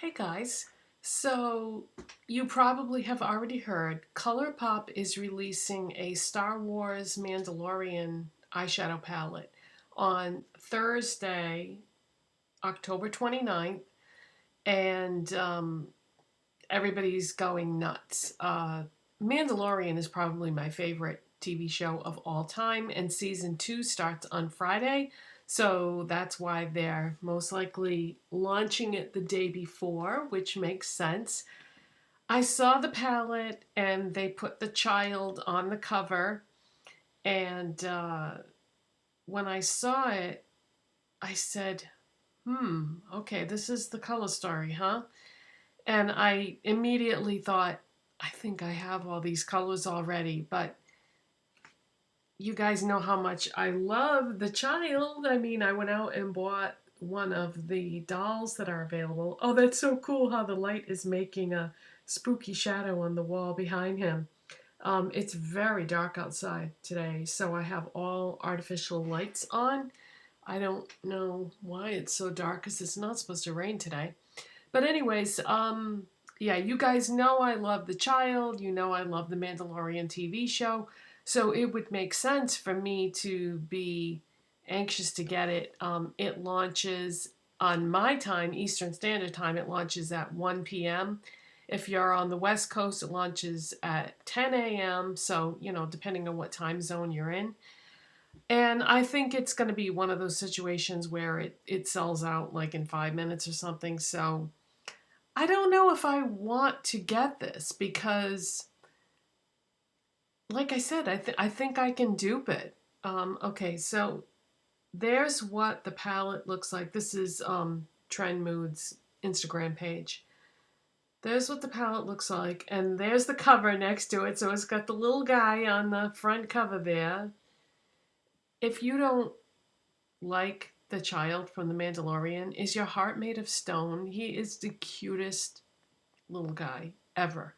Hey guys, so you probably have already heard Colourpop is releasing a Star Wars Mandalorian eyeshadow palette on Thursday, October 29th, and everybody's going nuts. Mandalorian is probably my favorite TV show of all time, and season 2 starts on Friday. So that's why they're most likely launching it the day before, which makes sense. I saw the palette and they put the child on the cover. And when I saw it, I said, okay, this is the color story, huh? And I immediately thought, I think I have all these colors already, but you guys know how much I love the child. I mean, I went out and bought one of the dolls that are available. Oh, that's so cool how the light is making a spooky shadow on the wall behind him. It's very dark outside today, so I have all artificial lights on. I don't know why it's so dark because it's not supposed to rain today. But anyways, yeah, you guys know I love the child. You know I love the Mandalorian TV show. So it would make sense for me to be anxious to get it. It launches on my time, Eastern Standard Time. It launches at 1 p.m. If you're on the West Coast, it launches at 10 a.m. So, you know, depending on what time zone you're in. And I think it's going to be one of those situations where it sells out like in 5 minutes or something. So I don't know if I want to get this because, like I said, I think I can dupe it. Okay, so there's what the palette looks like. This is Trend Mood's Instagram page. There's what the palette looks like, and there's the cover next to it. So it's got the little guy on the front cover there. If you don't like the child from The Mandalorian, is your heart made of stone? He is the cutest little guy ever.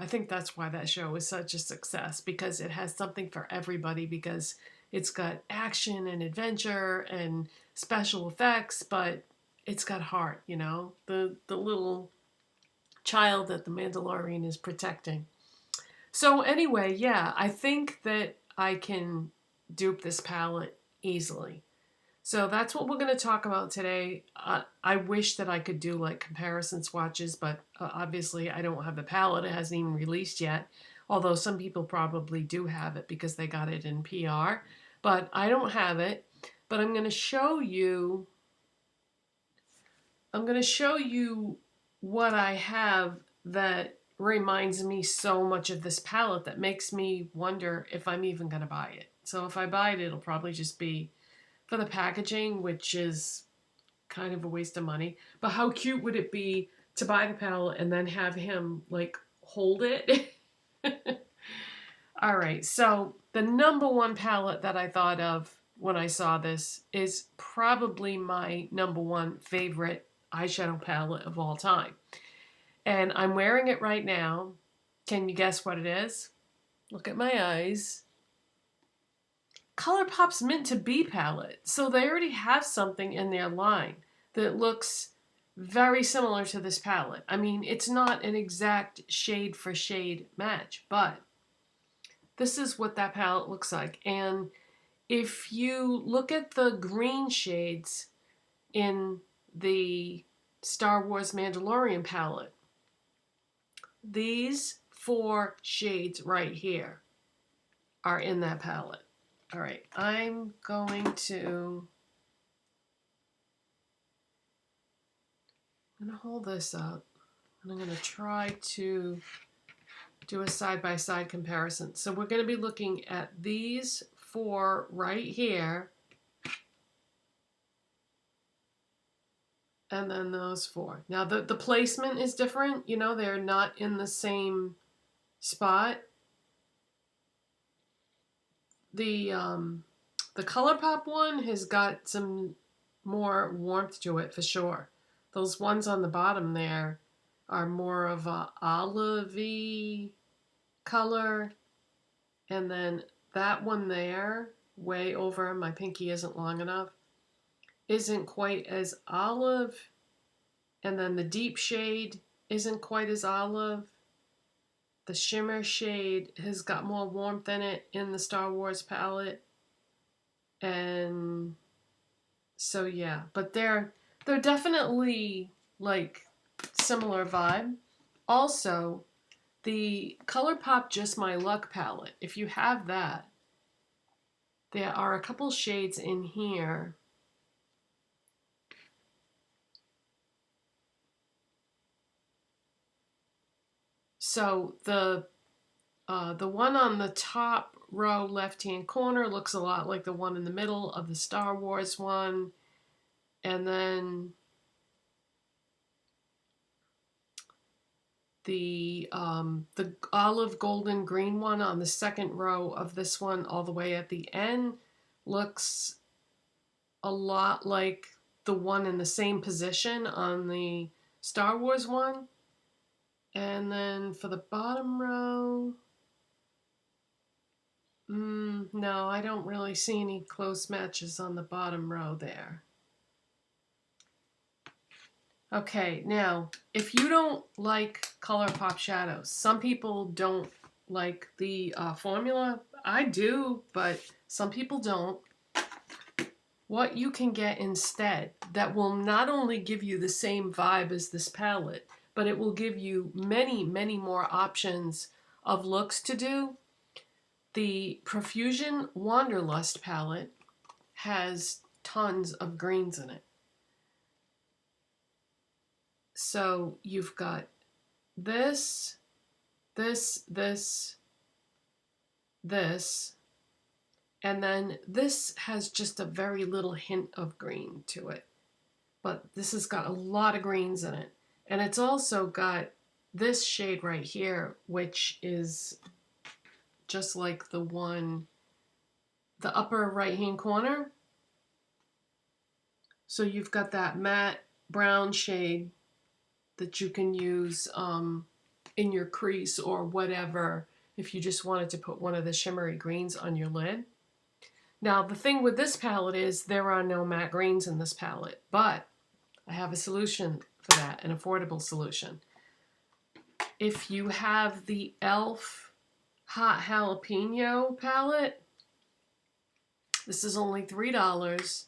I think that's why that show is such a success because it has something for everybody because it's got action and adventure and special effects, but it's got heart, you know, the little child that the Mandalorian is protecting. So anyway, yeah, I think that I can dupe this palette easily. So that's what we're going to talk about today. I wish that I could do like comparison swatches, but obviously I don't have the palette. It hasn't even released yet. Although some people probably do have it because they got it in PR. But I don't have it. But I'm going to show you what I have that reminds me so much of this palette that makes me wonder if I'm even going to buy it. So if I buy it, it'll probably just be for the packaging, which is kind of a waste of money. But how cute would it be to buy the palette and then have him like hold it? All right, so the number one palette that I thought of when I saw this is probably my number one favorite eyeshadow palette of all time. And I'm wearing it right now. Can you guess what it is? Look at my eyes. Colourpop's Meant to Be palette. So they already have something in their line that looks very similar to this palette. I mean, it's not an exact shade for shade match, but this is what that palette looks like. And if you look at the green shades in the Star Wars Mandalorian palette, these 4 shades right here are in that palette. All right, I'm going to hold this up and I'm going to try to do a side-by-side comparison. So we're going to be looking at these 4 right here and then those 4. Now the placement is different, you know, they're not in the same spot. The Colourpop one has got some more warmth to it for sure. Those ones on the bottom there are more of a olivey color, and then that one there, way over, my pinky isn't long enough, isn't quite as olive And then the deep shade isn't quite as olive. The shimmer shade has got more warmth in it in the Star Wars palette. And so yeah, but they're definitely like similar vibe. Also, the Colourpop Just My Luck palette, if you have that, there are a couple shades in here. So the one on the top row left-hand corner looks a lot like the one in the middle of the Star Wars one. And then the olive golden green one on the second row of this one all the way at the end looks a lot like the one in the same position on the Star Wars one. And then for the bottom row, no, I don't really see any close matches on the bottom row there. Okay, now, if you don't like Colourpop shadows, some people don't like the formula. I do, but some people don't. What you can get instead that will not only give you the same vibe as this palette, but it will give you many, many more options of looks to do. The Profusion Wanderlust palette has tons of greens in it. So you've got this, this, and then this has just a very little hint of green to it. But this has got a lot of greens in it. And it's also got this shade right here, which is just like the one, the upper right-hand corner. So you've got that matte brown shade that you can use in your crease or whatever if you just wanted to put one of the shimmery greens on your lid. Now the thing with this palette is there are no matte greens in this palette, but I have a solution for that, an affordable solution. If you have the e.l.f. Hot Jalapeno palette, this is only $3,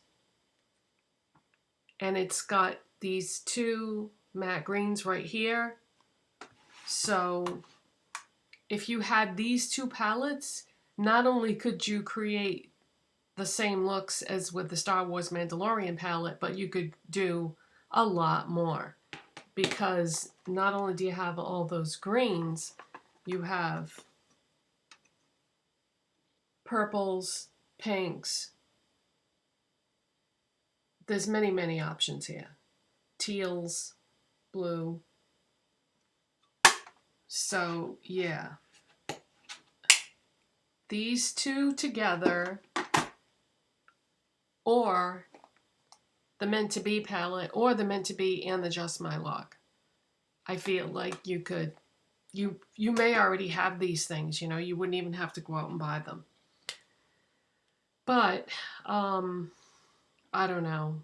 and it's got these two matte greens right here. So if you had these two palettes, not only could you create the same looks as with the Star Wars Mandalorian palette, but you could do a lot more, because not only do you have all those greens, you have purples, pinks. There's many, many options here. Teals, blue. So yeah, these two together, or the Meant to Be palette, or the Meant to Be and the Just My Luck. I feel like you could, you may already have these things, you know, you wouldn't even have to go out and buy them. But I don't know,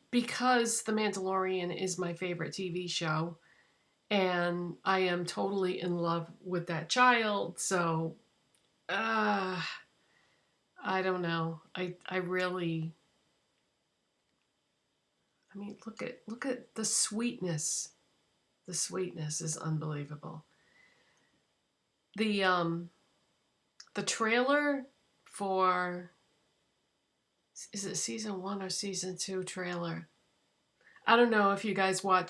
because The Mandalorian is my favorite TV show, and I am totally in love with that child, so I don't know. I really, I mean, look at the sweetness. The sweetness is unbelievable. The trailer for, is it season 1 or season 2 trailer? I don't know if you guys like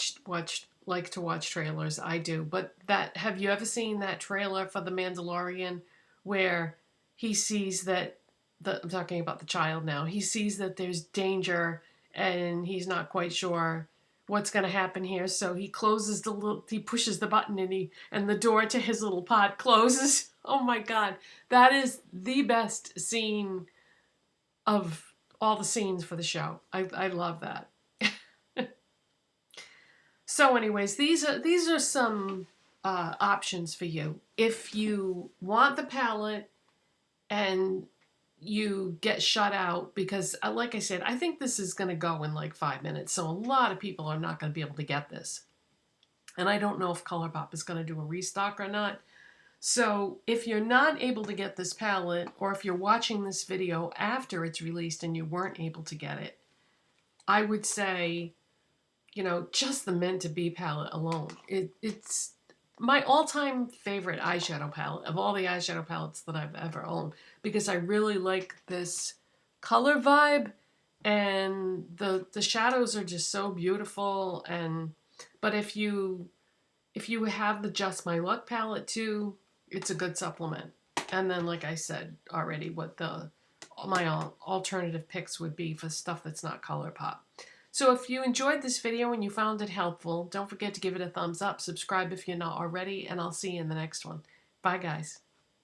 to watch trailers. I do, but have you ever seen that trailer for The Mandalorian where he sees that I'm talking about the child now. He sees that there's danger and he's not quite sure what's going to happen here, so he closes he pushes the button and the door to his little pod closes. Oh my God, that is the best scene of all the scenes for the show. I love that. So anyways, these are some options for you. If you want the palette and you get shut out because, like I said, I think this is going to go in like 5 minutes. So a lot of people are not going to be able to get this. And I don't know if Colourpop is going to do a restock or not. So if you're not able to get this palette, or if you're watching this video after it's released and you weren't able to get it, I would say, you know, just the Meant to Be palette alone. It's my all-time favorite eyeshadow palette of all the eyeshadow palettes that I've ever owned, because I really like this color vibe, and the shadows are just so beautiful. And but if you have the Just My Luck palette too, it's a good supplement. And then, like I said already, what my alternative picks would be for stuff that's not Colourpop. So if you enjoyed this video and you found it helpful, don't forget to give it a thumbs up, subscribe if you're not already, and I'll see you in the next one. Bye, guys.